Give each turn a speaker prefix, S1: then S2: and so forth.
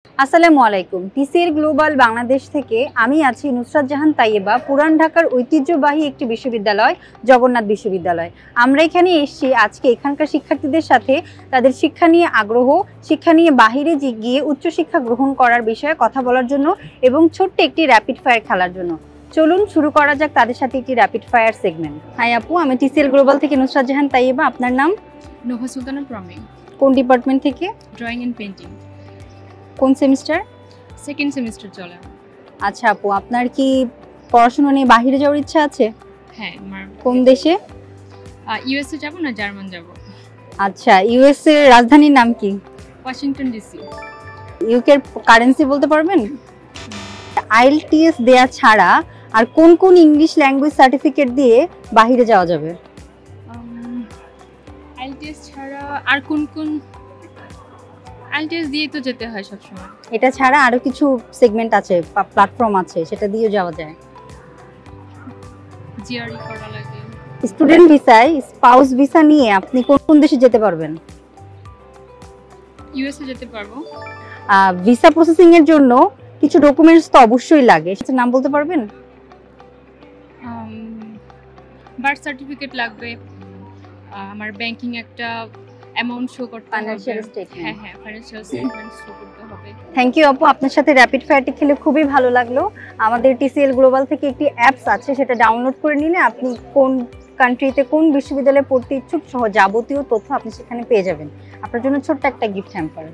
S1: আসসালামু আলাইকুম। TCL global Bangladesh থেকে আমি আছি নুসরাত জাহান তাইয়েবা, পুরান ঢাকার ঐতিহ্যবাহী একটি বিশ্ববিদ্যালয় জগন্নাথ বিশ্ববিদ্যালয়। আমরা এখানে এসেছি আজকে এখানকার শিক্ষার্থীদের সাথে তাদের শিক্ষা নিয়ে আগ্রহ, শিক্ষা নিয়ে বাহিরে গিয়ে উচ্চশিক্ষা গ্রহণ করার বিষয়ে কথা বলার জন্য এবং ছোট্ট একটি র্যাপিড ফায়ার খেলার জন্য। চলুন শুরু করা যাক তাদের সাথে একটি র্যাপিড ফায়ার সেগমেন্ট। হাই আপু, আমি টিসিএল গ্লোবাল থেকে নুসরাত জাহান তাইয়েবা। আপনার নাম?
S2: নোভা সুলতানা প্রমি।
S1: কোন ডিপার্টমেন্ট থেকে?
S2: Drawing and painting.
S1: কোন সেমিস্টার?
S2: সেকেন্ড সেমিস্টার চলে।
S1: আচ্ছা আপু, আপনার কি পড়াশোনা নিয়ে বাহিরে যাওয়ার ইচ্ছা আছে?
S2: হ্যাঁ, আমার।
S1: কোন দেশে?
S2: ইউএসএ যাব না জার্মান যাব।
S1: আচ্ছা, ইউএস এর রাজধানীর নাম কি?
S2: Washington DC.
S1: ইউকে এর কারেন্সি বলতে পারবেন? আইএলটিএস দেয়া ছাড়া আর কোন কোন ইংলিশ ল্যাঙ্গুয়েজ সার্টিফিকেট দিয়ে বাহিরে যাওয়া যাবে?
S2: আইএলটিএস ছাড়া আর কোন কোন? আইএলটিএস দিয়ে তো যেতে হয় সব সময়।
S1: এটা ছাড়া আরো কিছু সেগমেন্ট আছে, প্ল্যাটফর্ম আছে, সেটা দিয়েও যাওয়া যায়।
S2: জিআরই করা লাগে।
S1: স্টুডেন্ট ভিসায় স্পাউস ভিসা নিয়ে আপনি কোন কোন দেশে যেতে পারবেন?
S2: ইউএসএ যেতে পারবো।
S1: ভিসা প্রসেসিং এর জন্য কিছু ডকুমেন্টস তো অবশ্যই লাগে, সেটার নাম বলতে পারবেন?
S2: বার্থ সার্টিফিকেট লাগবে, আমার ব্যাংকিং একটা অ্যামাউন্ট শো করতে হবে।
S1: Financial statement.
S2: হ্যাঁ হ্যাঁ, ফাইনান্সিয়াল স্টেটমেন্ট শো করতে হবে।
S1: থ্যাংক ইউ আপু, আপনার সাথে র্যাপিড ফায়ারটি খেলে খুবই ভালো লাগলো। আমাদের টিসিএল গ্লোবাল থেকে একটি অ্যাপস আছে, সেটা ডাউনলোড করে নিলে আপনি কোন কান্ট্রিতে কোন বিশ্ববিদ্যালয়ে পড়তে ইচ্ছুক সহ যাবতীয় তথ্য আপনি সেখানে পেয়ে যাবেন। আপনার জন্য ছোট্ট একটা গিফট হ্যাম্পার।